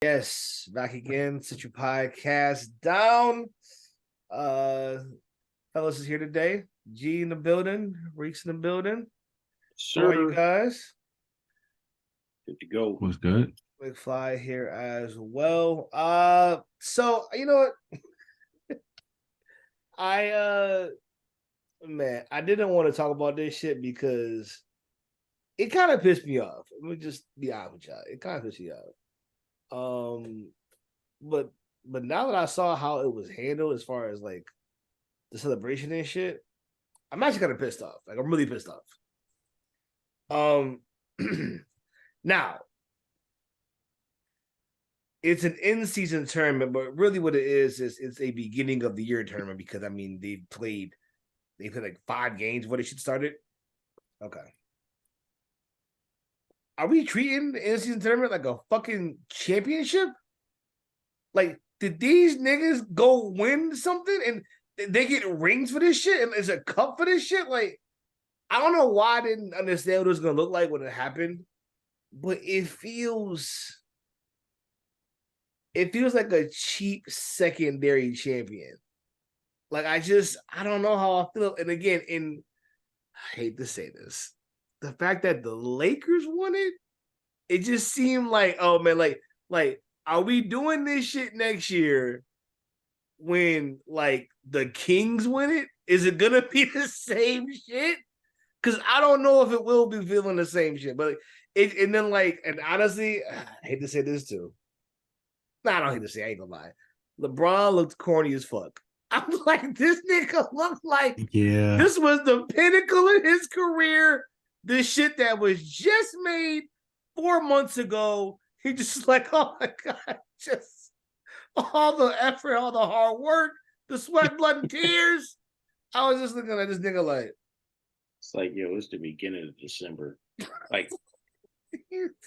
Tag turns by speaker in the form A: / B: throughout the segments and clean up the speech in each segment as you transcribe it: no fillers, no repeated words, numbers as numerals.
A: Yes, back again. Sit your podcast down. Fellas is here today. G in the building, Reeks in the building. How are you
B: Sir,
A: guys?
B: good to go.
C: Was good.
A: Big Fly here as well. So you know what? I man, I didn't want to talk about this shit because it kind of pissed me off. Let me just be honest with y'all. It kind of pissed me off. But now that I saw how it was handled as far as like the celebration and shit, I'm actually kind of pissed off. Like I'm really pissed off. Now it's an in-season tournament, but really what it is it's a beginning of the year tournament because I mean they played like 5 games before they should started. Okay. Are we treating the in-season tournament like a fucking championship? Like, did these niggas go win something and they get rings for this shit and there's a cup for this shit? Like, I don't know why I didn't understand what it was gonna look like when it happened, but it feels like a cheap secondary champion. Like I don't know how I feel. And again, I hate to say this, the fact that the Lakers won it just seemed like, oh man, like are we doing this shit next year when like the Kings win it? Is it gonna be the same shit? Because I don't know if it will be feeling the same shit. But and then and honestly, I hate to say this too. I don't hate to say, I ain't gonna lie. LeBron looked corny as fuck. I'm like, this nigga looked like this was the pinnacle of his career. This shit that was just made 4 months ago. He just like, oh my God, just all the effort, all the hard work, the sweat, blood, and tears. I was just looking at this nigga like.
B: It's like, yo, it's the beginning of December. Like,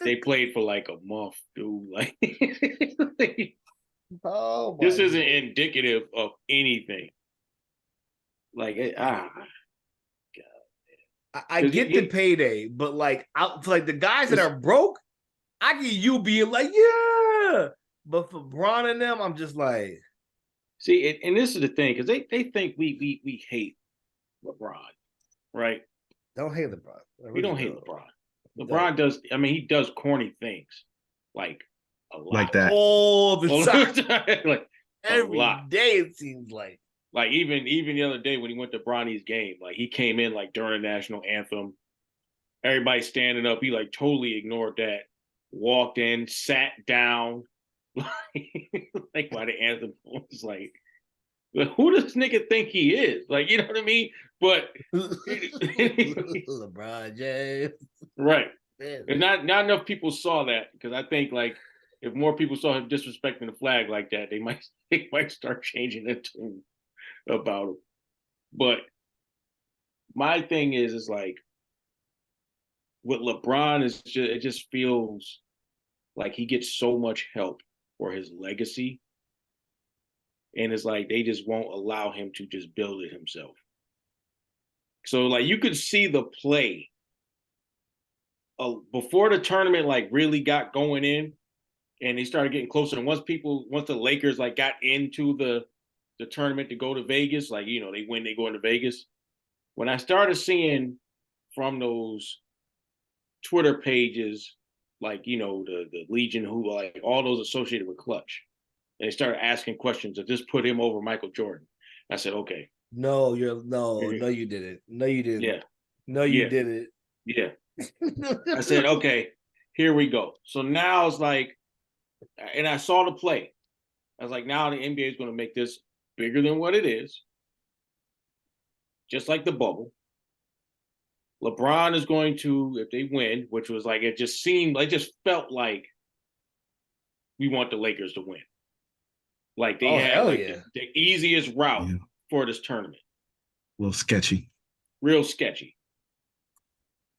B: they played for like a month, dude. Like, this isn't indicative of anything. Like, God.
A: I get the payday, but like the guys that are broke, I get you being like, yeah. But for Bron and them, I'm just like,
B: see, and this is the thing, because they think we hate LeBron, right?
A: Don't hate LeBron.
B: We don't hate LeBron. LeBron does. I mean, he does corny things, like a lot,
C: like that
A: all the time,
B: like
A: every day. It seems like
B: even the other day when he went to Bronny's game, like he came in like during the national anthem, everybody standing up. He like totally ignored that. Walked in, sat down, like while the anthem was like, who does nigga think he is? Like, you know what I mean? But
A: LeBron James,
B: right? And not enough people saw that, because I think like if more people saw him disrespecting the flag like that, they might start changing their tune about him. But my thing is like with LeBron it just feels like he gets so much help for his legacy. And it's like they just won't allow him to just build it himself. So like you could see the play before the tournament like really got going in, and they started getting closer. And once the Lakers like got into the tournament to go to Vegas, like, you know, they win, they go into Vegas. When I started seeing from those Twitter pages, like, you know, the Legion, who like all those associated with Clutch, and they started asking questions that just put him over Michael Jordan. I said, okay.
A: No, you didn't. No, you didn't.
B: Yeah.
A: No, you didn't.
B: Yeah. I said, okay, here we go. So now it's like, and I saw the play. I was like, now the NBA is going to make this bigger than what it is. Just like the bubble. LeBron is going to, if they win, which was like, it just felt like we want the Lakers to win. Like they had like the easiest route for this tournament.
C: A little sketchy.
B: Real sketchy.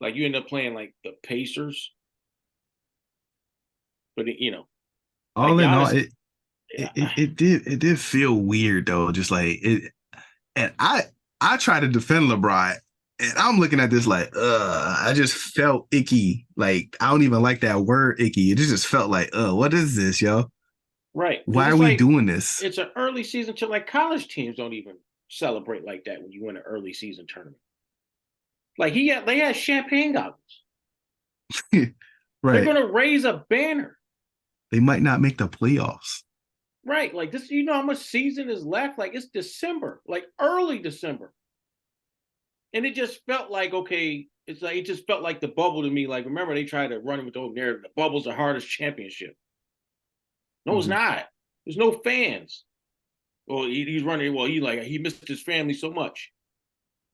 B: Like you end up playing like the Pacers. But you know.
C: All like in Giannis, all, it did feel weird though. Just like it, and I try to defend LeBron. And I'm looking at this like, I just felt icky. Like, I don't even like that word icky. It just felt like, what is this, yo?
B: Right.
C: Why are
B: It's
C: we
B: like
C: doing this?
B: it's an early season to like college teams don't even celebrate like that when you win an early season tournament. Like they had champagne goggles. They're
C: Right.
B: gonna raise a banner.
C: They might not make the playoffs.
B: Right. Like this, you know how much season is left? Like it's December, like early December. And it just felt like, okay, it's like it just felt like the bubble to me. Like, remember they tried to run it with the old narrative, the bubble's the hardest championship. No, it's not. There's no fans. Well, he's running. Well, he missed his family so much.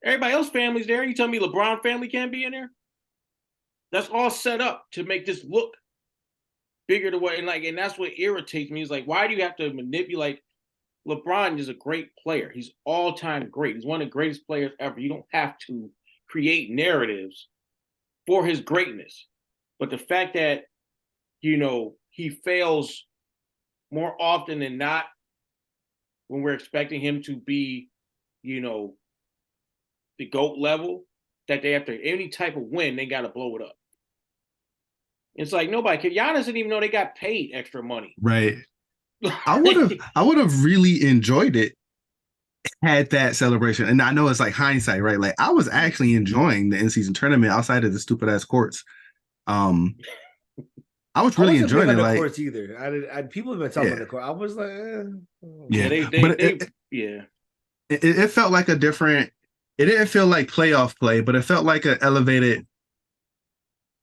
B: Everybody else family's there. You tell me LeBron family can't be in there? That's all set up to make this look bigger the way, and that's what irritates me. Is like, why do you have to manipulate? LeBron is a great player. He's all-time great. He's one of the greatest players ever. You don't have to create narratives for his greatness. But the fact that, he fails more often than not when we're expecting him to be, the GOAT level, that they have to, any type of win, they got to blow it up. It's like nobody can. Giannis didn't even know they got paid extra money.
C: Right. I would have really enjoyed it had that celebration. And I know it's like hindsight, right? Like I was actually enjoying the in-season tournament outside of the stupid ass courts. I was really enjoying it. Like
A: courts either. People have been talking about the court. I was like,
C: it felt like a different. It didn't feel like playoff play, but it felt like an elevated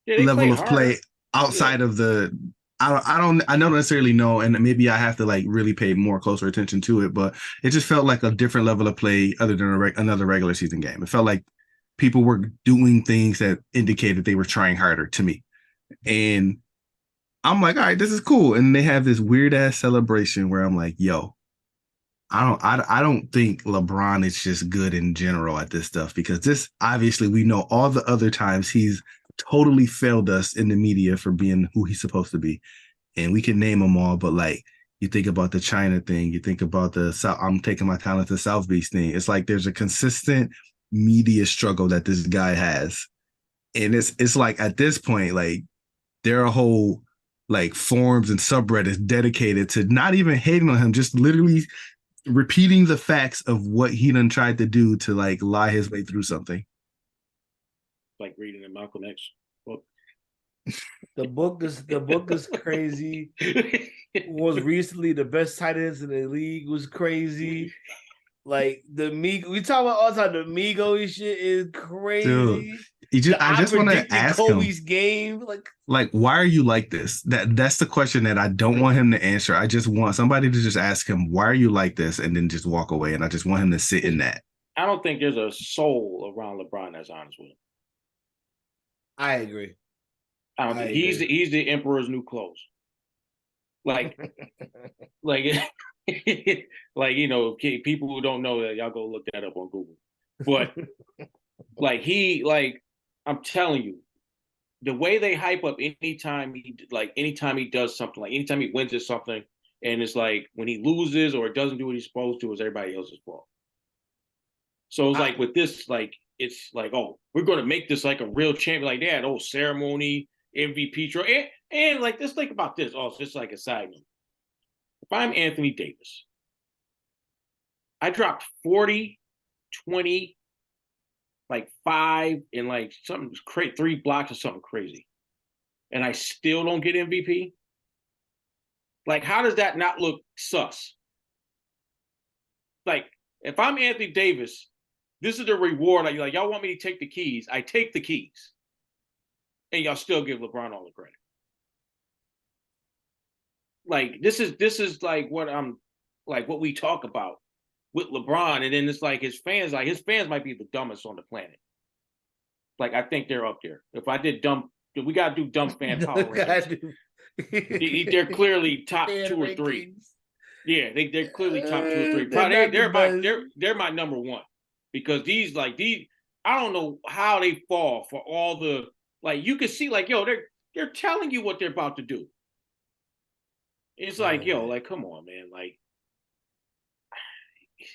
C: level of play outside of the. I don't necessarily know, and maybe I have to like really pay more closer attention to it, but it just felt like a different level of play other than another regular season game. It felt like people were doing things that indicated they were trying harder to me. And I'm like, all right, this is cool. And they have this weird ass celebration where I'm like, yo, I don't think LeBron is just good in general at this stuff, because this obviously we know all the other times he's totally failed us in the media for being who he's supposed to be. And we can name them all, but like you think about the China thing, you think about the I'm taking my talent to South Beach thing. It's like there's a consistent media struggle that this guy has. And it's like at this point, like there are whole like forums and subreddits dedicated to not even hating on him, just literally repeating the facts of what he done tried to do to like lie his way through something.
B: Like reading a Malcolm X book.
A: The book is crazy. Was recently the best tight ends in the league was crazy. Like we talk about all the time. The Migo shit is crazy.
C: Dude, I just want to ask
A: Kobe's
C: him,
A: game.
C: Like, why are you like this? That's the question that I don't want him to answer. I just want somebody to just ask him, why are you like this, and then just walk away. And I just want him to sit in that.
B: I don't think there's a soul around LeBron that's honest with him.
A: I agree.
B: I don't think he's the emperor's new clothes. Like, like people who don't know that, y'all go look that up on Google. But I'm telling you, the way they hype up anytime he does something, like anytime he wins or something, and it's like when he loses or doesn't do what he's supposed to, it's everybody else's fault. So it's like with this, like it's like, oh, we're going to make this like a real champion. Like they had old ceremony, MVP trophy, and like let's think about this. Oh, it's just like a side note. If I'm Anthony Davis, I dropped 40, 20, like 5, and like something crazy, 3 blocks or something crazy, and I still don't get MVP. Like, how does that not look sus? Like, if I'm Anthony Davis, this is the reward. Like, y'all want me to take the keys? I take the keys, and y'all still give LeBron all the credit. Like, this is like what we talk about with LeBron, and then it's like his fans might be the dumbest on the planet. Like, I think they're up there. If I did we gotta do dumb fan power rankings. They're clearly top 2 or 3. Yeah, they're clearly top 2 or 3. Probably they're my number 1, because these I don't know how they fall for all the, like, you can see like, yo, they're telling you what they're about to do. It's like, yo, like, come on, man, like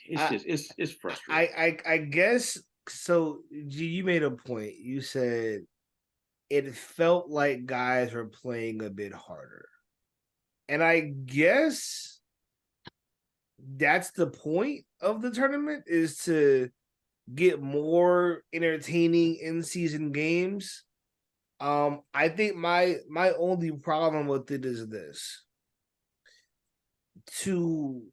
B: it's frustrating.
A: I guess So G, you made a point. You said it felt like guys were playing a bit harder. And I guess that's the point of the tournament, is to get more entertaining in-season games. I think my only problem with it is this. To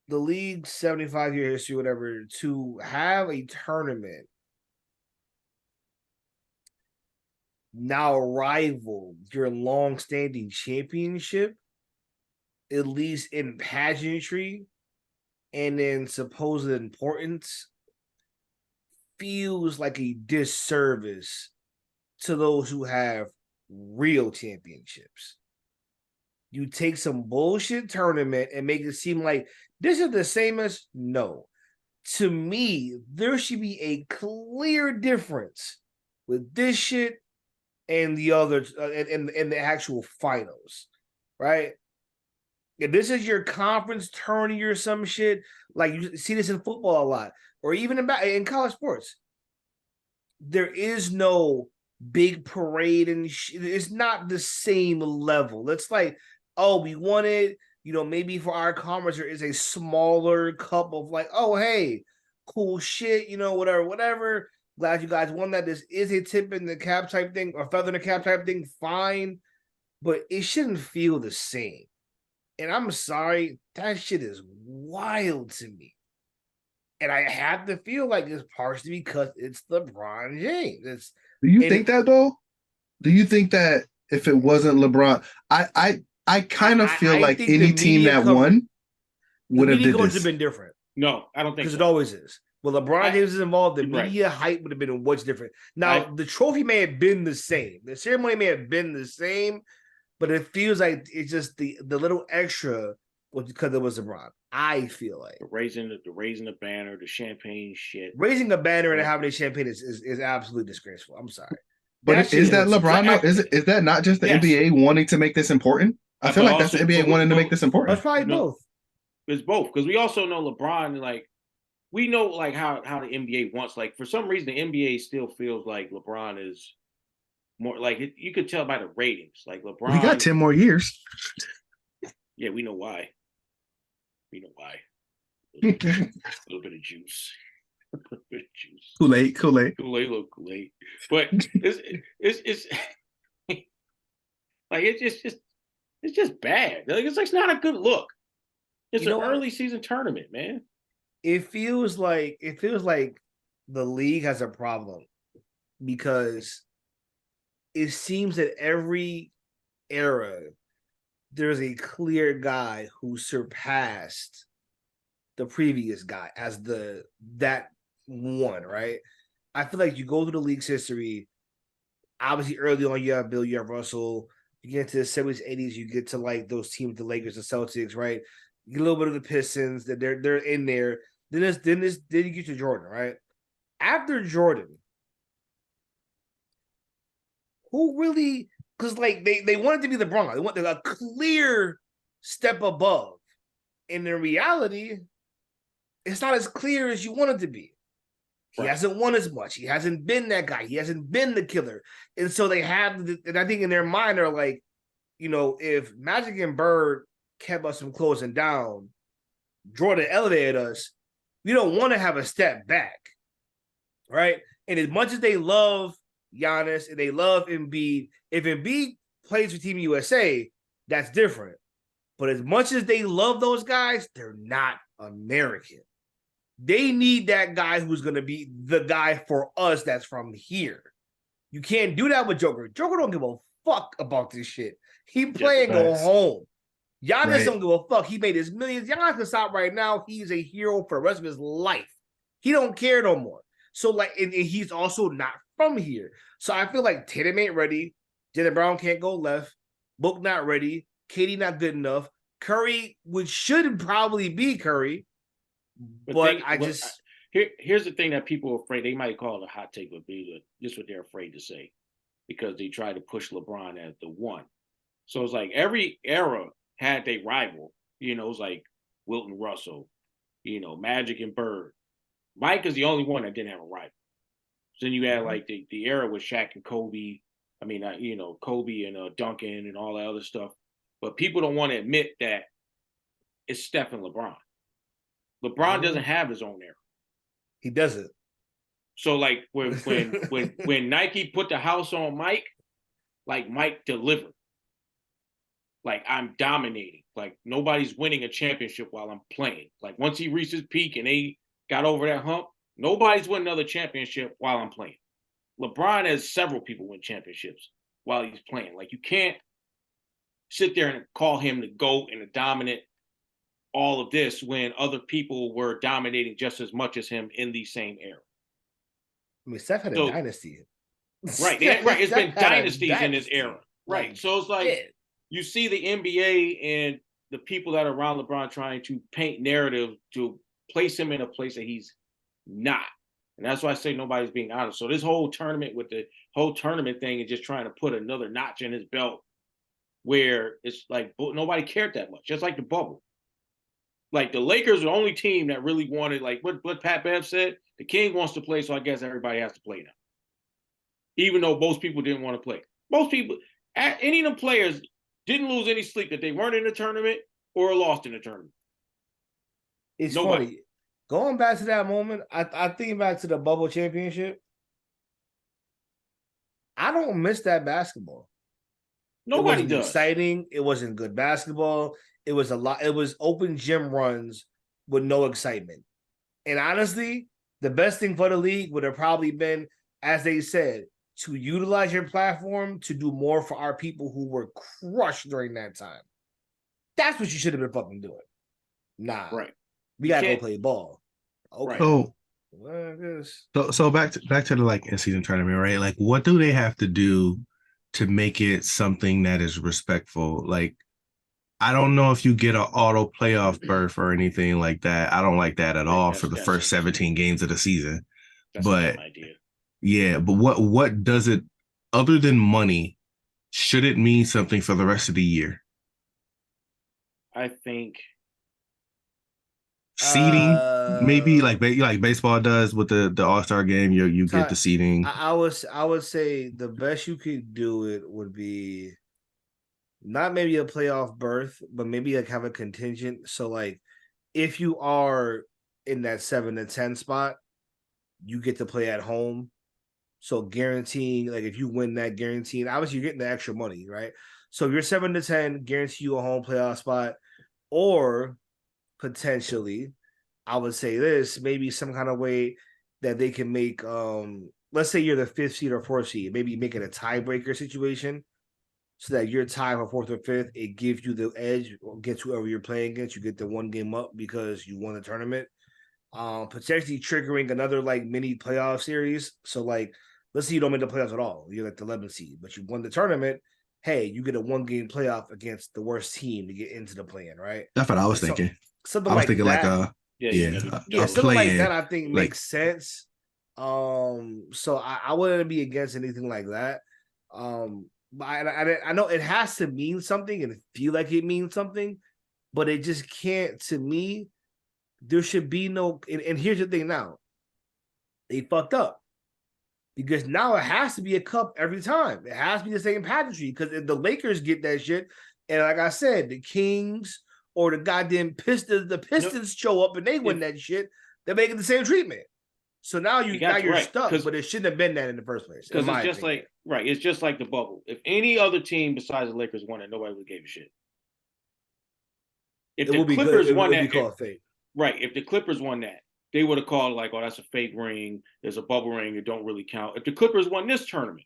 A: the league's 75-year history, whatever, to have a tournament now rival your long-standing championship, at least in pageantry and in supposed importance, feels like a disservice to those who have real championships. You take some bullshit tournament and make it seem like this is the same as no. To me, there should be a clear difference with this shit and the other and the actual finals, right? If this is your conference tourney or some shit, like you see this in football a lot, or even in college sports, there is no big parade and it's not the same level. It's like, oh, we won it. You know, maybe for our conference there is a smaller cup of like, oh, hey, cool shit, you know, whatever. Glad you guys won that. This is a tip in the cap type thing or feather in the cap type thing, fine. But it shouldn't feel the same. And I'm sorry, that shit is wild to me. And I have to feel like it's partially because it's LeBron James.
C: Do you think that though? Do you think that if it wasn't LeBron, I kind of feel like any team that won would have did this.
A: Have been different.
B: No, I don't think
A: because it always is. Well, LeBron James is involved. The media
B: right.
A: hype would have been what's different. Now, the trophy may have been the same. The ceremony may have been the same, but it feels like it's just the little extra because it was LeBron. I feel like
B: raising the banner, the champagne shit.
A: Raising a banner and having a champagne is absolutely disgraceful. I'm sorry.
C: But is that LeBron? No, is that not just the NBA wanting to make this important? I feel like that's the NBA wanting to make this important.
A: That's probably both.
B: It's both because we also know LeBron. Like we know like how the NBA wants. Like for some reason, the NBA still feels like LeBron is more like you could tell by the ratings. Like LeBron,
C: he got 10 more years.
B: Yeah, we know why. We know why. A little bit of juice. A little bit of juice.
C: Kool-Aid.
B: Kool-Aid. But it's like it's just bad. Like it's not a good look. It's an early season tournament, man.
A: It feels like the league has a problem because it seems that every era there's a clear guy who surpassed the previous guy as that one, right? I feel like you go through the league's history. Obviously, early on, you have Bill, you have Russell. You get into the 70s, 80s, you get to like those teams, the Lakers, the Celtics, right? You get a little bit of the Pistons that they're in there. Then you get to Jordan, right? After Jordan, who really? Because like they wanted to be LeBron, they want a clear step above, and in reality, it's not as clear as you want it to be. He hasn't won as much. He hasn't been that guy. He hasn't been the killer, and so they have. And I think in their mind are like, you know, if Magic and Bird kept us from closing down, Jordan elevated us. We don't want to have a step back, right? And as much as they love Giannis and they love Embiid, if Embiid plays for Team USA, that's different. But as much as they love those guys, they're not American. They need that guy who's going to be the guy for us that's from here. You can't do that with Joker. Joker don't give a fuck about this shit. He play and go home. Giannis don't give a fuck. He made his millions. Giannis can stop right now. He's a hero for the rest of his life. He don't care no more. So like, and he's also not from here. So I feel like Tatum ain't ready. Jaylen Brown can't go left. Book not ready. KD not good enough. Curry, which should probably be Curry, but
B: here's the thing that people are afraid. They might call it a hot take, but this is what they're afraid to say because they try to push LeBron as the one. So it's like every era had their rival. You know, it's like Wilton Russell, you know, Magic and Bird. Mike is the only one that didn't have a rival. Then you had like the era with Shaq and Kobe. I mean, Kobe and Duncan and all that other stuff. But people don't want to admit that it's Steph and LeBron. LeBron doesn't have his own era.
A: He doesn't.
B: So like when Nike put the house on Mike, like Mike delivered. Like I'm dominating. Like nobody's winning a championship while I'm playing. Like once he reached his peak and they got over that hump, nobody's winning another championship while I'm playing. LeBron has several people win championships while he's playing. Like you can't sit there and call him the GOAT and the dominant all of this when other people were dominating just as much as him in the same era.
A: I mean, Steph had a dynasty.
B: Right. It's been dynasties in this era. Right. So it's like you see the NBA and the people that are around LeBron trying to paint narrative to place him in a place that he's not. And that's why I say nobody's being honest. So this whole tournament with the whole tournament thing is just trying to put another notch in his belt where it's like nobody cared that much. Just like the bubble. Like the Lakers are the only team that really wanted, like what Pat Bev said, the king wants to play, so I guess everybody has to play now. Even though most people didn't want to play. Most people, any of them players didn't lose any sleep that they weren't in the tournament or lost in the tournament.
A: It's funny. Going back to that moment, I think back to the bubble championship. I don't miss that basketball.
B: Nobody does.
A: Exciting. It wasn't good basketball. It was a lot. It was open gym runs with no excitement. And honestly, the best thing for the league would have probably been, as they said, to utilize your platform to do more for our people who were crushed during that time. That's what you should have been fucking doing. Nah.
B: Right.
A: We gotta go play ball. Okay.
C: So back to the like in-season tournament, right? Like what do they have to do to make it something that is respectful? Like I don't know if you get an auto playoff berth or anything like that. I don't like that at all for the first 17 games of the season.
B: That's
C: but
B: an idea.
C: Yeah, but what does it, other than money, should it mean something for the rest of the year?
B: I think
C: seeding, maybe like baseball does with the All-Star game. You get the seeding.
A: I would say the best you could do it would be not maybe a playoff berth, but maybe like have a contingent. So like if you are in that 7 to 10 spot, you get to play at home. So guaranteeing, like if you win that, guaranteeing, obviously you're getting the extra money, right? So if you're 7 to 10, guarantee you a home playoff spot, or potentially, I would say this, maybe some kind of way that they can make, let's say you're the 5th seed or 4th seed, maybe make it a tiebreaker situation so that you're tied for 4th or 5th. It gives you the edge against whoever you're playing against. You get the one game up because you won the tournament. Potentially triggering another like mini playoff series. So like, let's say you don't make the playoffs at all. You're like the 11th seed, but you won the tournament. Hey, you get a 1-game playoff against the worst team to get into the play-in, right?
C: That's what I was thinking.
A: Something like
C: something like
A: that. I think makes sense. So I wouldn't be against anything like that. But I know it has to mean something and feel like it means something, but it just can't. To me, there should be no. And here's the thing: now they fucked up. Because now it has to be a cup every time. It has to be the same pageantry. Because if the Lakers get that shit, and like I said, the Kings or the goddamn Pistons show up and they win that shit, they're making the same treatment. So now you're stuck, but it shouldn't have been that in the first place.
B: Because it's just opinion. It's just like the bubble. If any other team besides the Lakers won it, nobody would give a shit. If the Clippers won that, if the Clippers won that, they would have called like, oh, that's a fake ring. There's a bubble ring. It don't really count. If the Clippers won this tournament,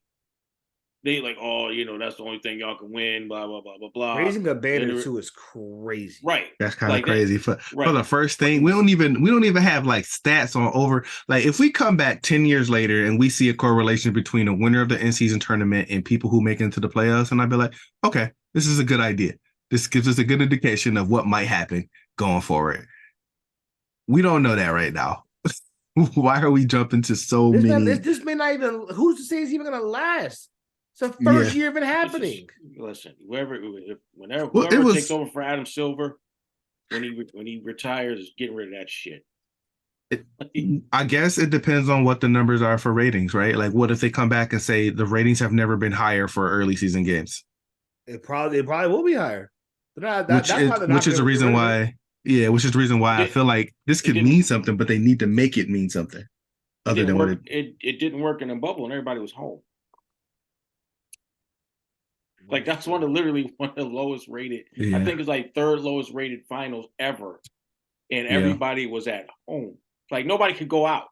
B: they like, oh, that's the only thing y'all can win, blah, blah, blah, blah, blah.
A: Raising a banner too is crazy.
B: Right.
C: That's kind of crazy. For the first thing, we don't even have like stats on over. Like if we come back 10 years later and we see a correlation between a winner of the in-season tournament and people who make it into the playoffs, and I'd be like, okay, this is a good idea. This gives us a good indication of what might happen going forward. We don't know that right now. Why are we jumping to so many?
A: This may not even. Who's to say it's even going to last? It's the first year of it happening.
B: Listen, whoever takes over for Adam Silver when he retires is getting rid of that shit.
C: I guess it depends on what the numbers are for ratings, right? Like, what if they come back and say the ratings have never been higher for early season games?
A: It probably will be higher.
C: Which is the reason why, yeah, which is the reason why I feel like this could mean something, but they need to make it mean something other than what
B: it didn't work in a bubble and everybody was home. Like that's literally one of the lowest rated. Yeah. I think it's like third lowest rated finals ever, and everybody was at home. Like nobody could go out.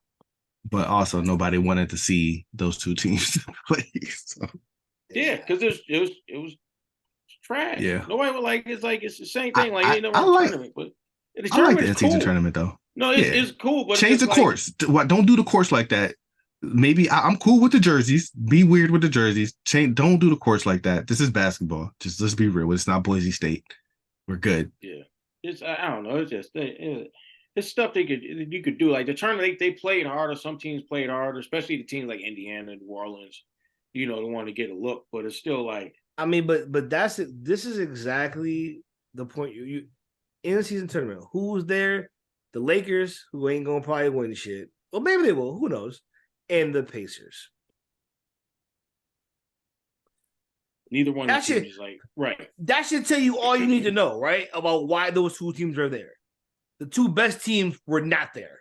C: But also nobody wanted to see those two teams play. So.
B: Yeah, because it was trash.
C: Yeah,
B: nobody would like. It's the same thing. Like ain't no tournament, but
C: the I like the in-season tournament though.
B: No, it's cool, but
C: change the course. Don't do the course like that. Maybe I'm cool with the jerseys. Be weird with the jerseys. Don't do the course like that. This is basketball. Just let's be real. It's not Boise State. We're good.
B: Yeah, I don't know. It's just it's stuff you could do. Like the tournament, they played harder. Some teams played harder, especially the teams like Indiana, New Orleans. They want to get a look, but it's still like.
A: I mean, but that's it. This is exactly the point. You in the season tournament. Who's there? The Lakers, who ain't gonna probably win shit. Well, maybe they will. Who knows? And the Pacers.
B: Neither one of the teams is like right.
A: That should tell you all you need to know, right? About why those two teams are there. The two best teams were not there.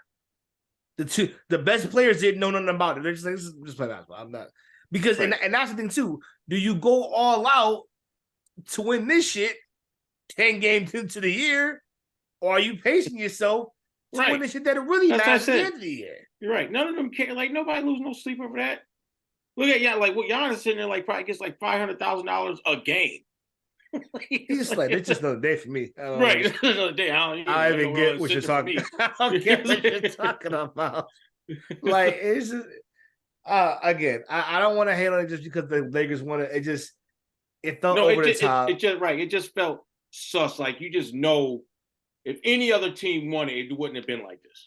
A: The best players didn't know nothing about it. They're just like, just play basketball. I'm not because right. and that's the thing too. Do you go all out to win this shit 10 games into the year, or are you pacing yourself to win this shit that really matters at the end of the year?
B: You're right. None of them care. Like nobody lose no sleep over that. Look at like what Giannis sitting there like probably gets like $500,000 a game.
A: He's like it's just another day for me.
B: Right, another day. I
A: don't even get what you're talking. I don't get what you're talking about. Like it's just, again. I don't want to hate on it just because the Lakers won it. It felt over the top.
B: It just right. It just felt sus. Like you just know if any other team won it, it wouldn't have been like this.